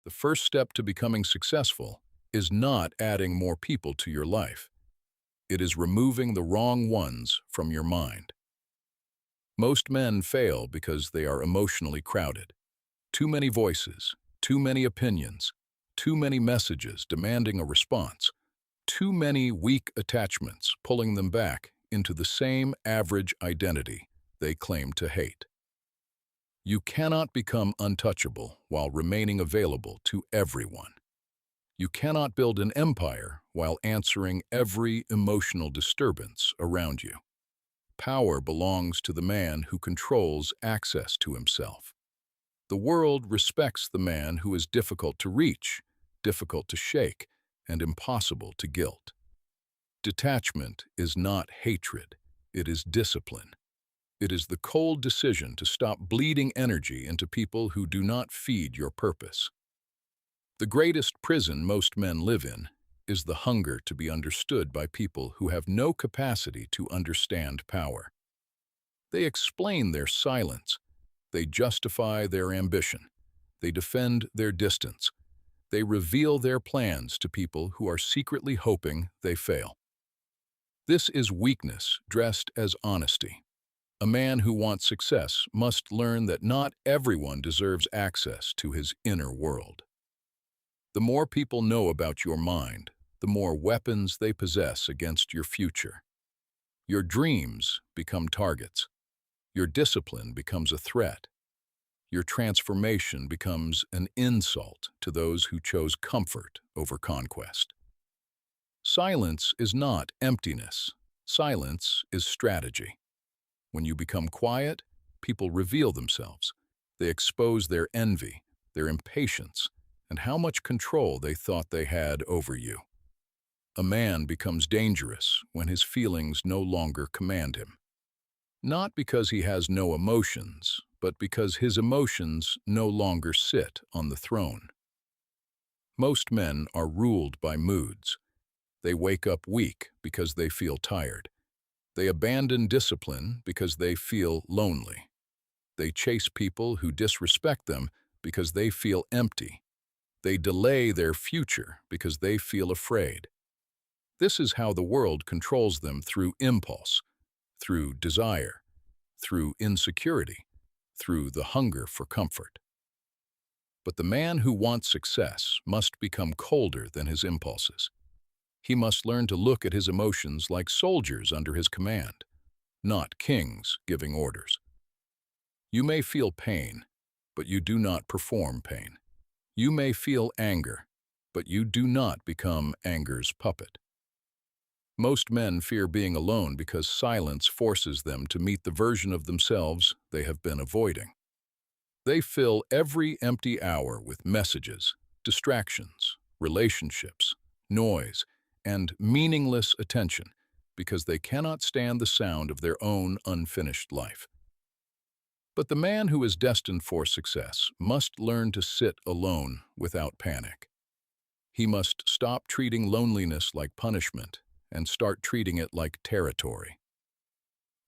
The first step to becoming successful is not adding more people to your life. It is removing the wrong ones from your mind. Most men fail because they are emotionally crowded. Too many voices, too many opinions, too many messages demanding a response, too many weak attachments pulling them back into the same average identity they claim to hate. You cannot become untouchable while remaining available to everyone. You cannot build an empire while answering every emotional disturbance around you. Power belongs to the man who controls access to himself. The world respects the man who is difficult to reach, difficult to shake, and impossible to guilt. Detachment is not hatred, it is discipline. It is the cold decision to stop bleeding energy into people who do not feed your purpose. The greatest prison most men live in is the hunger to be understood by people who have no capacity to understand power. They explain their silence. They justify their ambition. They defend their distance. They reveal their plans to people who are secretly hoping they fail. This is weakness dressed as honesty. A man who wants success must learn that not everyone deserves access to his inner world. The more people know about your mind, the more weapons they possess against your future. Your dreams become targets. Your discipline becomes a threat. Your transformation becomes an insult to those who chose comfort over conquest. Silence is not emptiness. Silence is strategy. When you become quiet, people reveal themselves. They expose their envy, their impatience, and how much control they thought they had over you. A man becomes dangerous when his feelings no longer command him. Not because he has no emotions, but because his emotions no longer sit on the throne. Most men are ruled by moods. They wake up weak because they feel tired. They abandon discipline because they feel lonely. They chase people who disrespect them because they feel empty. They delay their future because they feel afraid. This is how the world controls them through impulse, through desire, through insecurity, through the hunger for comfort. But the man who wants success must become colder than his impulses. He must learn to look at his emotions like soldiers under his command, not kings giving orders. You may feel pain, but you do not perform pain. You may feel anger, but you do not become anger's puppet. Most men fear being alone because silence forces them to meet the version of themselves they have been avoiding. They fill every empty hour with messages, distractions, relationships, noise, and meaningless attention because they cannot stand the sound of their own unfinished life. But the man who is destined for success must learn to sit alone without panic. He must stop treating loneliness like punishment and start treating it like territory.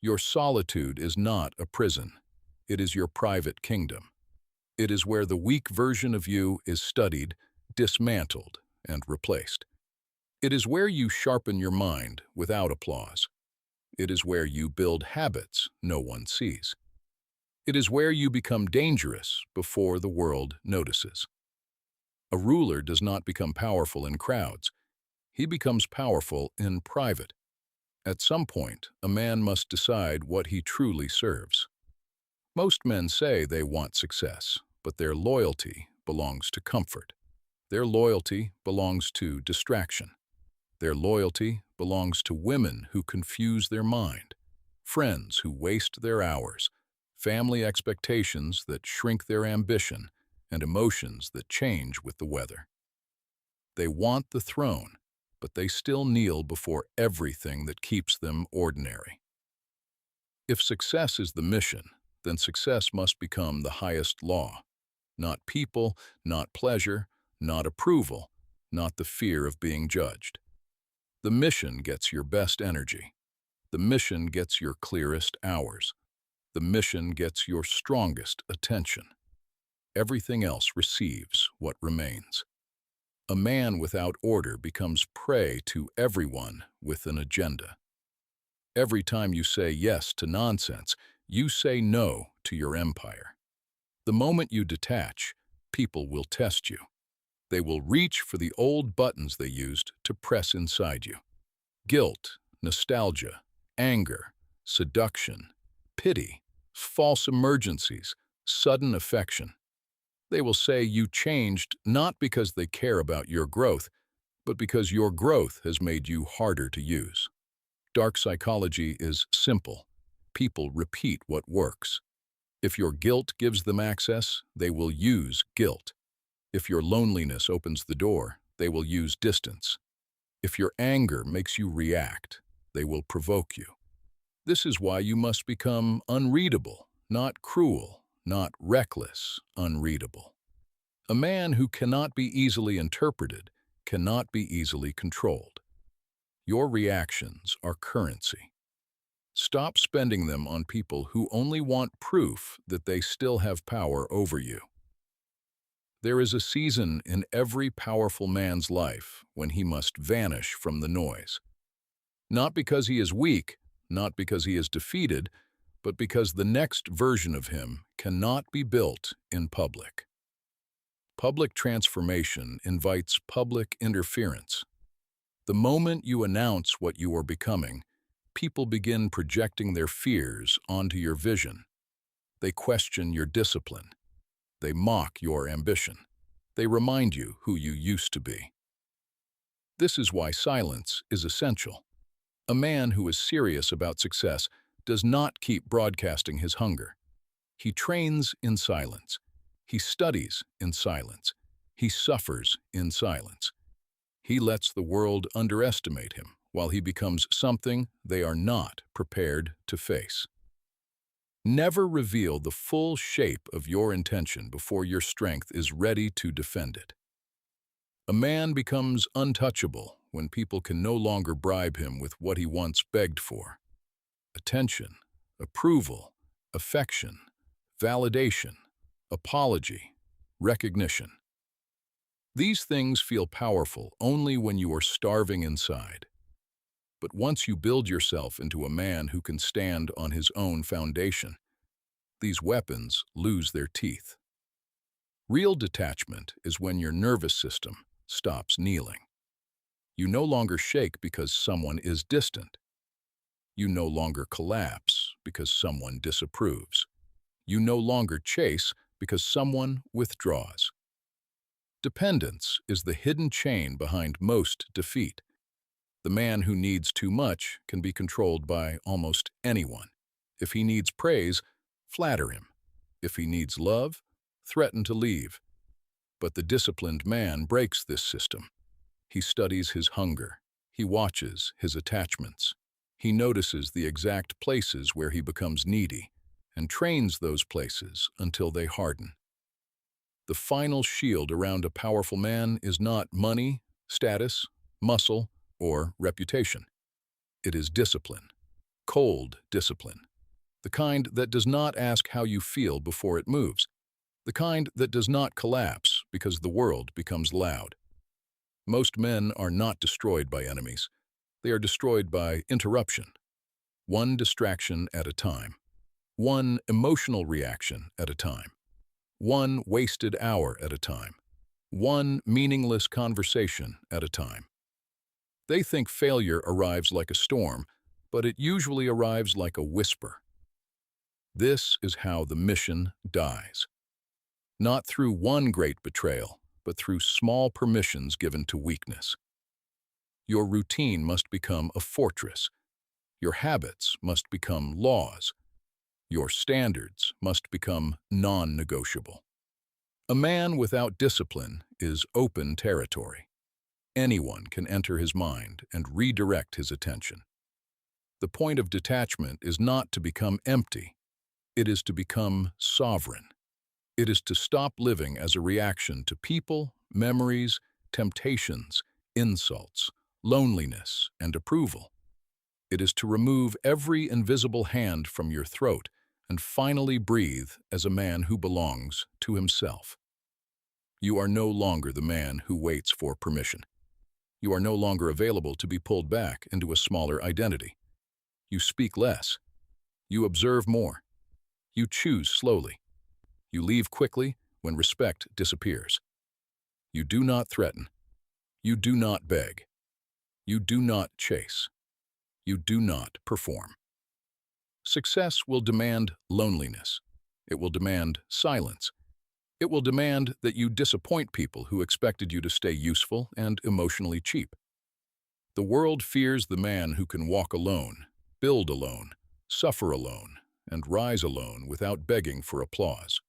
Your solitude is not a prison. It is your private kingdom. It is where the weak version of you is studied, dismantled, and replaced. It is where you sharpen your mind without applause. It is where you build habits no one sees. It is where you become dangerous before the world notices. A ruler does not become powerful in crowds. He becomes powerful in private. At some point, a man must decide what he truly serves. Most men say they want success, but their loyalty belongs to comfort. Their loyalty belongs to distraction. Their loyalty belongs to women who confuse their mind, friends who waste their hours, family expectations that shrink their ambition, and emotions that change with the weather. They want the throne, but they still kneel before everything that keeps them ordinary. If success is the mission, then success must become the highest law. Not people, not pleasure, not approval, not the fear of being judged. The mission gets your best energy. The mission gets your clearest hours. The mission gets your strongest attention. Everything else receives what remains. A man without order becomes prey to everyone with an agenda. Every time you say yes to nonsense, you say no to your empire. The moment you detach, people will test you. They will reach for the old buttons they used to press inside you. Guilt, nostalgia, anger, seduction, pity, false emergencies, sudden affection. They will say you changed not because they care about your growth, but because your growth has made you harder to use. Dark psychology is simple. People repeat what works. If your guilt gives them access, they will use guilt. If your loneliness opens the door, they will use distance. If your anger makes you react, they will provoke you. This is why you must become unreadable, not cruel, not reckless, unreadable. A man who cannot be easily interpreted cannot be easily controlled. Your reactions are currency. Stop spending them on people who only want proof that they still have power over you. There is a season in every powerful man's life when he must vanish from the noise. Not because he is weak, not because he is defeated, but because the next version of him cannot be built in public. Public transformation invites public interference. The moment you announce what you are becoming, people begin projecting their fears onto your vision. They question your discipline. They mock your ambition. They remind you who you used to be. This is why silence is essential. A man who is serious about success does not keep broadcasting his hunger. He trains in silence. He studies in silence. He suffers in silence. He lets the world underestimate him while he becomes something they are not prepared to face. Never reveal the full shape of your intention before your strength is ready to defend it. A man becomes untouchable when people can no longer bribe him with what he once begged for: attention, approval, affection, validation, apology, recognition. These things feel powerful only when you are starving inside. But once you build yourself into a man who can stand on his own foundation, these weapons lose their teeth. Real detachment is when your nervous system stops kneeling. You no longer shake because someone is distant. You no longer collapse because someone disapproves. You no longer chase because someone withdraws. Dependence is the hidden chain behind most defeat. The man who needs too much can be controlled by almost anyone. If he needs praise, flatter him. If he needs love, threaten to leave. But the disciplined man breaks this system. He studies his hunger. He watches his attachments. He notices the exact places where he becomes needy and trains those places until they harden. The final shield around a powerful man is not money, status, muscle, or reputation. It is discipline, cold discipline, the kind that does not ask how you feel before it moves, the kind that does not collapse because the world becomes loud. Most men are not destroyed by enemies. They are destroyed by interruption, one distraction at a time, one emotional reaction at a time, one wasted hour at a time, one meaningless conversation at a time. They think failure arrives like a storm, but it usually arrives like a whisper. This is how the mission dies. Not through one great betrayal, but through small permissions given to weakness. Your routine must become a fortress. Your habits must become laws. Your standards must become non-negotiable. A man without discipline is open territory. Anyone can enter his mind and redirect his attention. The point of detachment is not to become empty. It is to become sovereign. It is to stop living as a reaction to people, memories, temptations, insults, loneliness, and approval. It is to remove every invisible hand from your throat and finally breathe as a man who belongs to himself. You are no longer the man who waits for permission. You are no longer available to be pulled back into a smaller identity. You speak less. You observe more. You choose slowly. You leave quickly when respect disappears. You do not threaten. You do not beg. You do not chase. You do not perform. Success will demand loneliness. It will demand silence. It will demand that you disappoint people who expected you to stay useful and emotionally cheap. The world fears the man who can walk alone, build alone, suffer alone, and rise alone without begging for applause.